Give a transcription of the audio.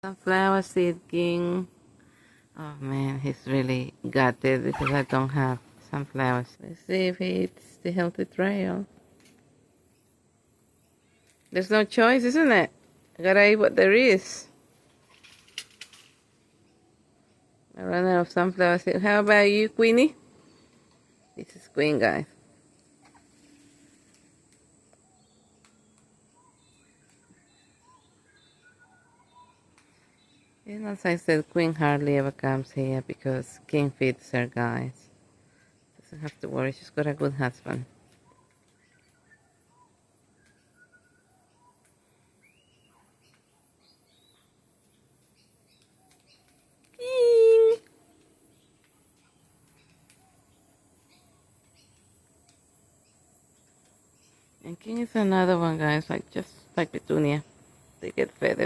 Sunflower seed king. Oh man, he's really gutted because I don't have sunflowers. Let's see if he eats the healthy trail. There's no choice, isn't it? I gotta eat what there is. I ran out of sunflower seed. How about you, Queenie? This is Queen, guys. And as I said, Queen hardly ever comes here because King feeds her, guys. Doesn't have to worry, she's got a good husband. King! And King is another one, guys, like just like Petunia. They get fed